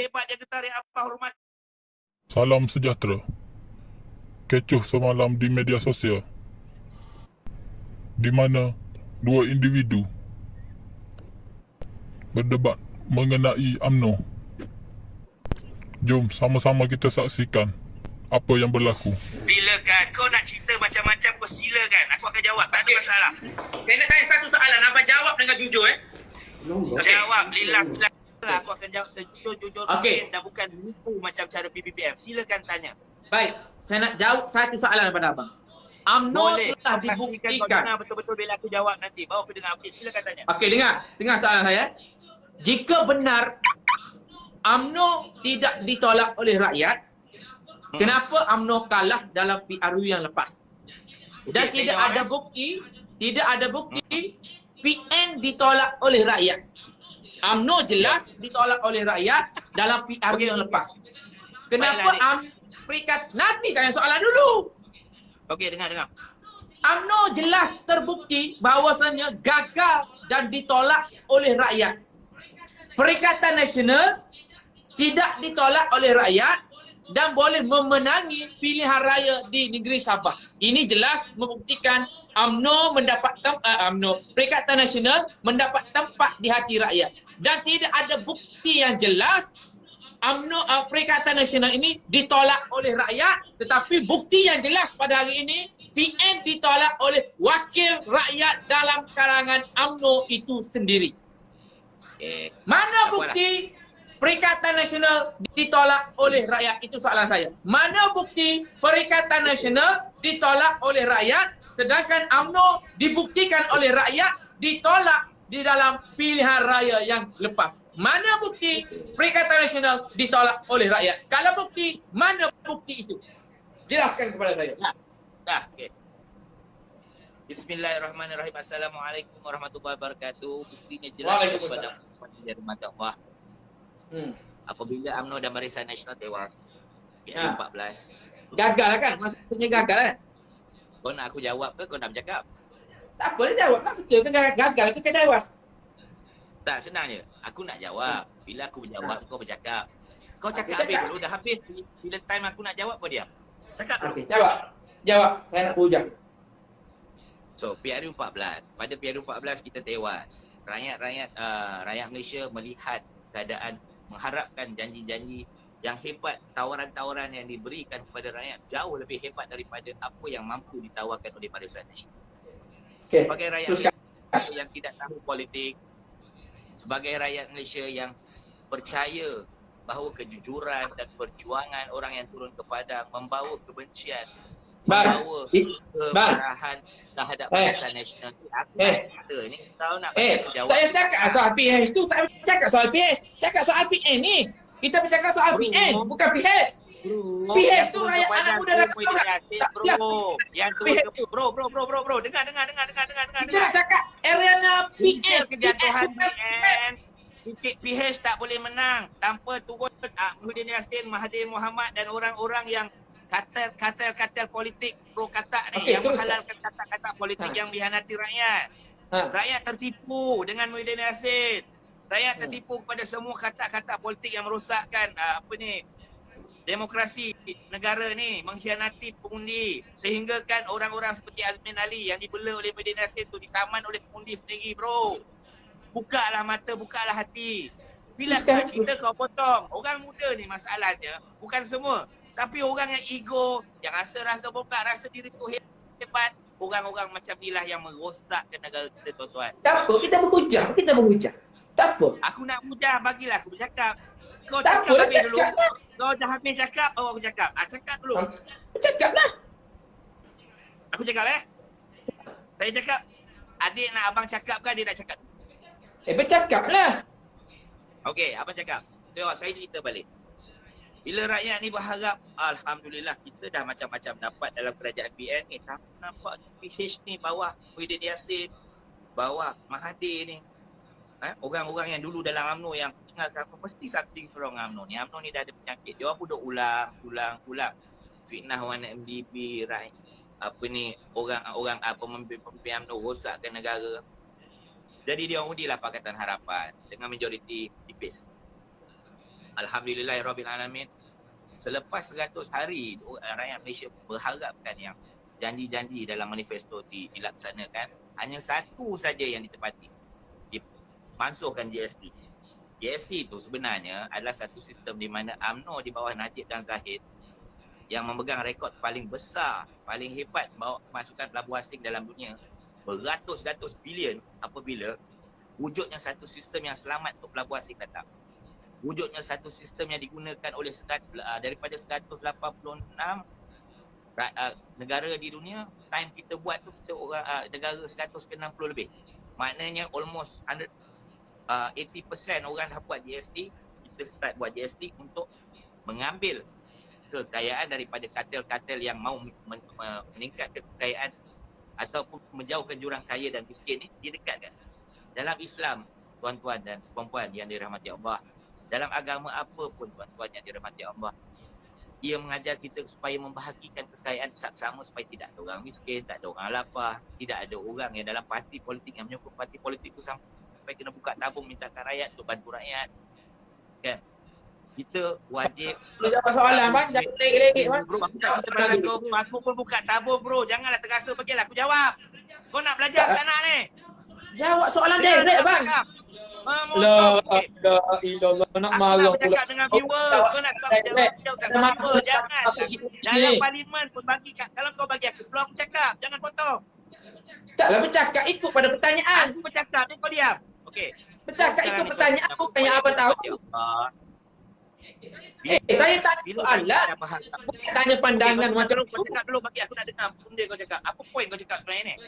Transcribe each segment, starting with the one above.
hebat jaga tarikh apa hormat. Salam sejahtera. Kecoh semalam di media sosial, di mana dua individu berdebat mengenai UMNO. Jom sama-sama kita saksikan apa yang berlaku. Silakan, kau nak cerita macam-macam kau silakan. Aku akan jawab, tak ada masalah. Saya nak tanya satu soalan, abang jawab dengan jujur Jawab, lillah. Aku akan jawab sejujur-jujur Okey. dan bukan nipu macam cara PBBM. Silakan tanya. Baik, saya nak jawab satu soalan kepada abang. UMNO Boleh. telah Kau pastikan kau dibuktikan. dengar betul-betul bila aku jawab nanti. Baru aku dengar. Okey, silakan tanya. Okey, dengar soalan saya. Jika benar UMNO tidak ditolak oleh rakyat, kenapa UMNO kalah dalam PRU yang lepas? Dan Okey, tidak saya ada jawab, bukti PN ditolak oleh rakyat. UMNO jelas ditolak oleh rakyat dalam PRU Okey, yang okey. lepas. Kenapa Baiklah, nanti tanya soalan dulu. Okey, dengar. UMNO jelas terbukti bahawasanya gagal dan ditolak oleh rakyat. Perikatan Nasional tidak ditolak oleh rakyat dan boleh memenangi pilihan raya di negeri Sabah. Ini jelas membuktikan Perikatan Nasional mendapat tempat di hati rakyat. Dan tidak ada bukti yang jelas Perikatan Nasional ini ditolak oleh rakyat, tetapi bukti yang jelas pada hari ini PN ditolak oleh wakil rakyat dalam kalangan UMNO itu sendiri. Mana bukti Perikatan Nasional ditolak oleh rakyat? Itu soalan saya. Mana bukti Perikatan Nasional ditolak oleh rakyat sedangkan UMNO dibuktikan oleh rakyat ditolak di dalam pilihan raya yang lepas? Mana bukti Perikatan Nasional ditolak oleh rakyat? Kalau bukti, mana bukti itu? Jelaskan kepada saya. Dah, okey. Bismillahirrahmanirrahim. Assalamualaikum warahmatullahi wabarakatuh. Buktinya jelas kepada rahmat Allah. Apabila UMNO dan Barisan Nasional tewas PRU 14. Gagal kan? Maksudnya gagal kan? Kau nak aku jawab ke kau nak bercakap? Tak apa, dia jawab lah. Betul ke gagal ke tewas? Tak, senang je. Aku nak jawab. Bila aku berjawab, kau bercakap. Kau cakap Okey, habis cakap. dulu. Dah habis. Bila time aku nak jawab, kau diam. Cakap dulu. Okey, jawab. Saya nak hujah. So, PRU 14. Pada PRU 14 kita tewas. Rakyat Malaysia melihat keadaan, mengharapkan janji-janji yang hebat, tawaran-tawaran yang diberikan kepada rakyat jauh lebih hebat daripada apa yang mampu ditawarkan oleh Barisan Nasional. Okey. Sebagai rakyat Malaysia yang tidak tahu politik, sebagai rakyat Malaysia yang percaya bahawa kejujuran dan perjuangan orang yang turun ke padang membawa kebencian, membawa kemarahan terhadap Barisan Nasional. Aku nak cerita ni, kau nak jawab. Saya cakap soal PH tu, tak cakap soal PH. Cakap soal PN ni. Kita bercakap soal PN, bukan PH. PH tu rakyat anak muda dah tahu dah. Yang tu bro, dengar. Kita cakap Ariana PN. Kejatuhan PN. Titik PH tak boleh menang tanpa turun Muhyiddin Yassin, Mahathir Mohamad dan orang-orang yang katil politik pro katak ni, yang menghalalkan kata-kata politik yang mengkhianati rakyat. Rakyat tertipu dengan Muhyiddin Yassin. Rakyat tertipu kepada semua kata-kata politik yang merosakkan demokrasi negara ni, mengkhianati pengundi, sehingga kan orang-orang seperti Azmin Ali yang dibela oleh Muhyiddin Yassin tu disaman oleh pengundi sendiri, bro. Bukalah mata, bukalah hati. Bila aku nak cerita kau potong. Orang muda ni masalahnya bukan semua, tapi orang yang ego, yang rasa bongkak, rasa diri tu hebat. Orang-orang macam inilah yang merosakkan negara kita, tuan-tuan. Tak apa, kita berhujah. Tak apa. Aku nak hujah, bagilah aku bercakap. Kau Tak cakap apa, habis dulu. cakap lah. Kau dah habis cakap, baru aku cakap. Cakap dulu. Cakap lah. Aku cakap Saya cakap. Adik nak abang cakap ke adik nak cakap? Bercakap lah. Okey, abang cakap. So, saya cerita balik. Bila rakyat ni berharap, Alhamdulillah kita dah macam-macam dapat dalam kerajaan PN ni. Tapi nampak PH ni bawah Muhyiddin Yassin, bawah Mahathir ni. Orang-orang yang dulu dalam UMNO yang tinggalkan apa, mesti something wrong UMNO ni. UMNO ni dah ada penyakit. Dia orang pun dah ulang. Fitnah warna MDB, orang pemimpin UMNO rosakkan negara. Jadi dia undi lah Pakatan Harapan dengan majoriti tipis. Alhamdulillahirrabbilalamin. Selepas 100 hari rakyat Malaysia berharapkan yang janji-janji dalam manifesto dilaksanakan, hanya satu saja yang ditepati, dimansuhkan GST. GST itu sebenarnya adalah satu sistem di mana UMNO di bawah Najib dan Zahid yang memegang rekod paling besar, paling hebat bawa masukan pelabuhan asing dalam dunia, beratus-ratus bilion apabila wujudnya satu sistem yang selamat untuk pelabuhan asing datang. Wujudnya satu sistem yang digunakan oleh daripada 186 negara di dunia, time kita buat tu kita negara 160 lebih. Maknanya almost 80% orang dah buat GST, kita start buat GST untuk mengambil kekayaan daripada kartel-kartel yang mau meningkatkan kekayaan ataupun menjauhkan jurang kaya dan miskin ni didekatkan. Dalam Islam, tuan-tuan dan puan-puan yang dirahmati Allah, dalam agama apa pun tuan-tuan yang dirahmati Allah, ia mengajar kita supaya membahagikan kekayaan saksama supaya tidak ada orang miskin, tak ada orang lapar, tidak ada orang yang dalam parti politik yang menyokong parti politik tu sampai kena buka tabung mintakan rakyat untuk bantu rakyat. Kan? Kita wajib. Boleh jawab soalan bang, jangan lagi-lagi bang. Aku pun buka tabung bro, janganlah terasa, bagilah aku jawab. Kau nak belajar tak nak ni? Jawab soalan direct bang. La ilallah, nak marah pula. Cakap dengan viewer, kau nak jawab kat viewer, jangan. Dalam parlimen pun bagi, kalau kau bagi aku floor aku cakap, jangan potong. Taklah bercakap, ikut pada pertanyaan. Aku bercakap ni kau diam. Okey. Bercakap ikut pertanyaan, bukan yang abang tahu. Saya tanya soalan, bukan tanya pandangan macam tu. Kau cakap dulu bagi aku nak dengar benda kau cakap. Apa poin kau cakap sebenarnya ni?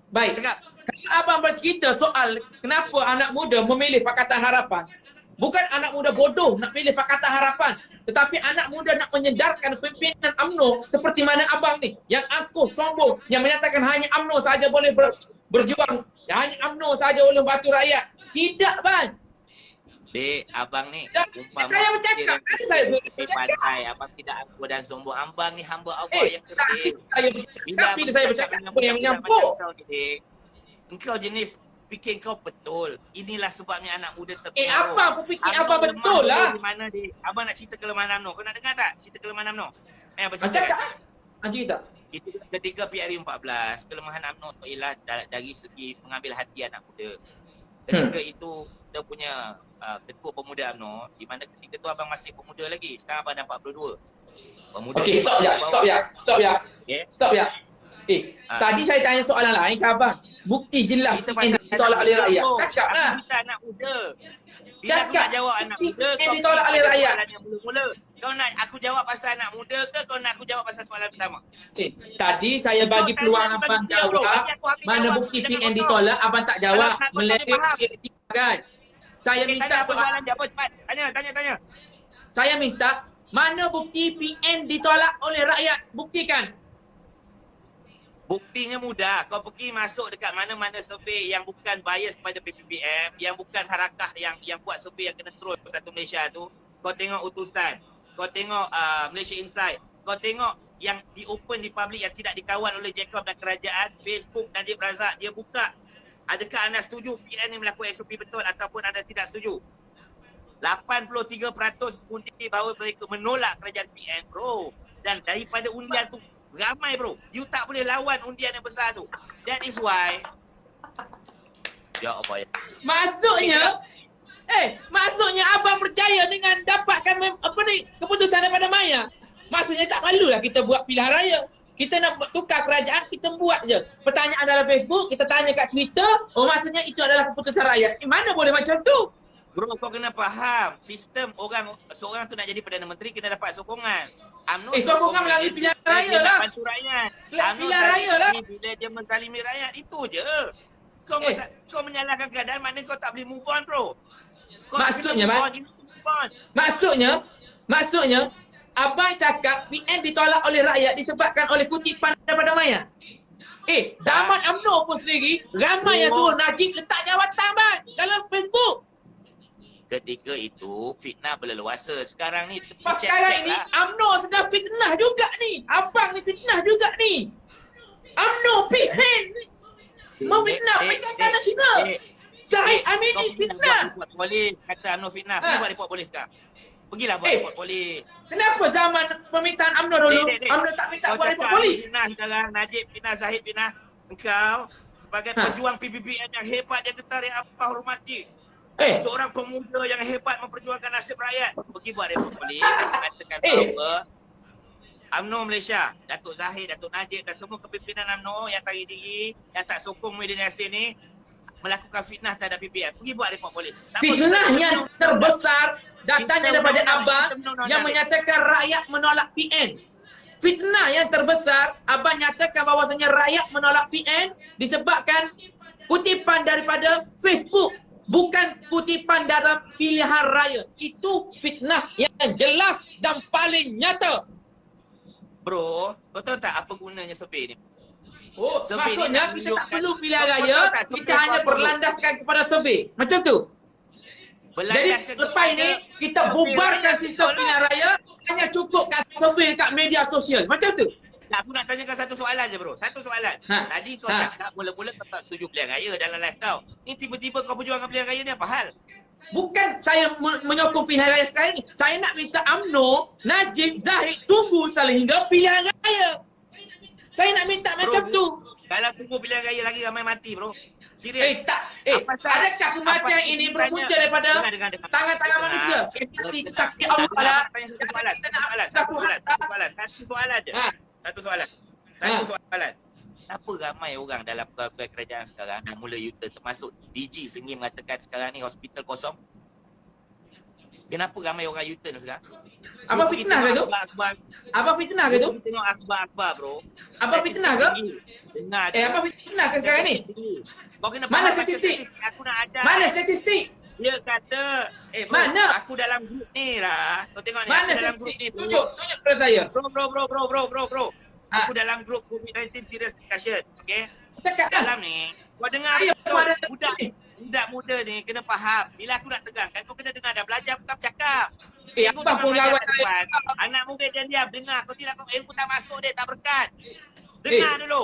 Baik. Cakap. Kalau abang bercerita soal kenapa anak muda memilih Pakatan Harapan, bukan anak muda bodoh nak pilih Pakatan Harapan, tetapi anak muda nak menyedarkan pimpinan UMNO seperti mana abang ni, yang angkuh, sombong, yang menyatakan hanya UMNO saja boleh berjuang, hanya UMNO saja boleh bantu rakyat. Tidak bang. Dek, abang ni umpama saya bercakap, ada saya pandai, abang tidak angkuh dan sombong. Abang ni hamba Allah yang kerdil. Tapi saya bercakap apa yang menyampuk. Engkau jenis fikir kau betul. Inilah sebabnya anak muda terpengaruh. Apa aku fikir apa betul lah. Di mana dia? Abang nak cerita kelemahan UMNO. Kau nak dengar tak cerita kelemahan UMNO? Abang cerita. Cakap. Cerita. Itu ketika PRU 14, kelemahan UMNO ialah dari segi mengambil hati anak muda. Ketika itu kita punya ketua pemuda UMNO, di mana ketika tu abang masih pemuda lagi. Sekarang abang dah 42. Pemuda. Okey, stop ya. Tadi saya tanya soalan lain ke abang. Bukti jelas yang ditolak oleh rakyat. Cakaplah. Kita anak muda. Bila Cakap. aku nak jawab anak muda, Yang ditolak oleh rakyat. Mula-mula. Kau nak aku jawab pasal anak muda ke kau nak aku jawab pasal soalan pertama? Tadi saya bagi peluang abang jawab. Mana bukti PN ditolak, abang tak jawab. Melerik kan. Saya minta soalan jawab cepat. Tanya. Saya minta mana bukti PN ditolak oleh rakyat? Buktikan. Buktinya mudah. Kau pergi masuk dekat mana-mana survey yang bukan bias pada PPPM, yang bukan harakah yang buat survey yang kena terus satu Malaysia tu. Kau tengok utusan. Kau tengok Malaysia Insight. Kau tengok yang di open di public yang tidak dikawal oleh Jacob dan kerajaan. Facebook Najib Razak dia buka. Adakah anda setuju PN ni melakukan SOP betul ataupun anda tidak setuju? 83% undi bahawa mereka menolak kerajaan PN bro. Dan daripada undian tu ramai bro. You tak boleh lawan undian yang besar tu. That is why. Ya Allah. Maksudnya abang percaya dengan dapatkan keputusan daripada Maya. Maksudnya tak perlulah kita buat pilihan raya. Kita nak tukar kerajaan, kita buat je. Pertanyaan dalam Facebook, kita tanya kat Twitter, maksudnya itu adalah keputusan rakyat. Mana boleh macam tu? Bro, kau kena faham. Sistem seorang tu nak jadi Perdana Menteri kena dapat sokongan. UMNO sokongan melalui pilihan raya lah. Bantu rakyat. Pilihan raya lah. Bila dia menzalimi rakyat, itu je. Kau menyalahkan keadaan, maknanya kau tak boleh move on bro. Maksudnya, abang cakap PN ditolak oleh rakyat disebabkan oleh kutipan daripada Maya. Zaman UMNO pun sendiri, ramai yang suruh Najib letak jawatan bang dalam Facebook. Ketika itu fitnah berleluasa. Sekarang ni sekarang ni UMNO sedang fitnah juga ni. Abang ni fitnah juga ni. UMNO PN memfitnah Pakatan Nasional. Zahid Amini fitnah. Boleh kata UMNO fitnah. Pergi buat report polis sekarang. Pergilah buat Eh. report polis. Kenapa zaman permintaan UMNO dulu, UMNO tak minta Kau buat cakap report polis? Finah sekarang, Najib Finah, Zahid Finah. Engkau sebagai pejuang PBBN yang hebat, yang getar, yang apa hormati. Seorang pemuda yang hebat memperjuangkan nasib rakyat. Pergi buat report polis. Katakan bahawa UMNO Malaysia, Datuk Zahid, Datuk Najib dan semua kepimpinan UMNO yang tarik diri, yang tak sokong Muhyiddin Yassin ni melakukan fitnah terhadap PBN. Pergi buat report polis. Fitnah yang terbesar datangnya daripada Abang yang menyatakan rakyat menolak PN. Fitnah yang terbesar, Abang nyatakan bahawasanya rakyat menolak PN disebabkan kutipan daripada Facebook, bukan kutipan dalam pilihan raya. Itu fitnah yang jelas dan paling nyata. Bro, kau tahu tak apa gunanya survey ni? Oh, Survey ni maksudnya nak kita tak tunjukkan- perlu pilihan Kau raya, tahu tak kita survey hanya apa, berlandaskan kepada survey. Macam tu. Jadi Berlandaskan lepas kepada ini kita survey bubarkan rakyat, sistem betul pilihan raya, hanya cukup kat survey kat media sosial. Macam tu. Tak, aku nak tanyakan satu soalan je bro. Satu soalan. Tadi kau cakap mula-mula kau tak setuju pilihan raya dalam live kau. Ni tiba-tiba kau perjuangkan pilihan raya ni apa hal? Bukan saya menyokong pilihan raya sekarang ni. Saya nak minta UMNO, Najib, Zahid tunggu sehingga pilihan raya. Saya nak minta macam tu. Kalau tunggu pilihan raya lagi ramai mati bro. Serius. Adakah kematian ini berpunca daripada tangan-tangan manusia? Tetapi Allah lah. Satu soalan. Kenapa ramai orang dalam pegawai kerajaan sekarang dah mula U-turn, termasuk DG sendiri mengatakan sekarang ni hospital kosong? Kenapa ramai orang U-turn sekarang? Apa fitnah ke tu? Apa fitnah ke tu? Tengok akhbar bro. Apa fitnah ke? Dengar. Apa fitnah ke sekarang ni? Kau kena Mana faham statistik? Aku nak ajar. Mana statistik? Dia kata, bro, Mana? aku dalam grup ni lah. Kau tengok ni, Mana aku dalam grup statistik? ni. Tunjuk kepada saya. Bro. Aku dalam grup COVID-19 serious discussion. Okay? Cakap Dalam ni, kau dengar betul. Budak muda ni kena faham. Bila aku nak tegangkan, kau kena dengar. Dah belajar bukan bercakap. Cikgu apa pun lawan saya? Anak muda diam-diam. Dengar. Kau tidak, ilmu tak masuk dia. Tak berkat. Dengar dulu.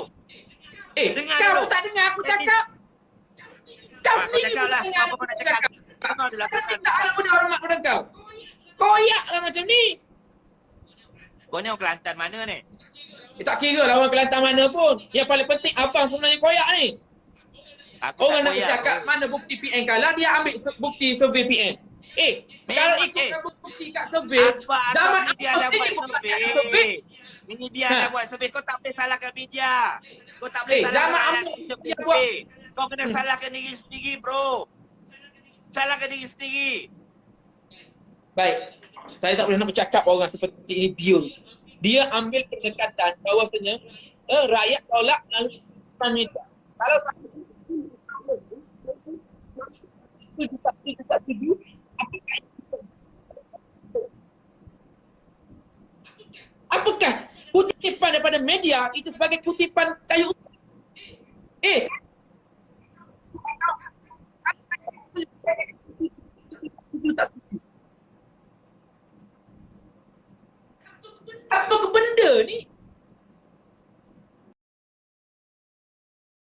Dengar kau dulu. tak dengar aku cakap. Kau Kau sendiri cakap lah. pun dengar Apa kau nak aku cakap? cakap. Dengar dulu. Kau tak ada benda hormat pada kau. Koyaklah macam ni. Kau ni orang Kelantan mana ni? Tak kira lah orang Kelantan mana pun. Yang paling penting abang sebenarnya koyak ni. Aku Orang tak nak koyak, bercakap bro. mana bukti PN kalah, dia ambil bukti survey PN. Kalau ikutkan bukti kat survey, zaman Media dah apa buat sini bukan kat survey? survey. Media dah buat survey. Kau tak boleh salahkan media. Kau tak boleh salahkan zaman rakyat apa untuk dia survey. Kau kena salahkan diri sendiri, bro. Salahkan diri sendiri. Baik. Saya tak boleh nak bercakap orang seperti ini dia ambil pendekatan bahawasanya rakyat tolak lalu media. Kalau tak setuju, apakah kutipan daripada media itu sebagai kutipan kayu?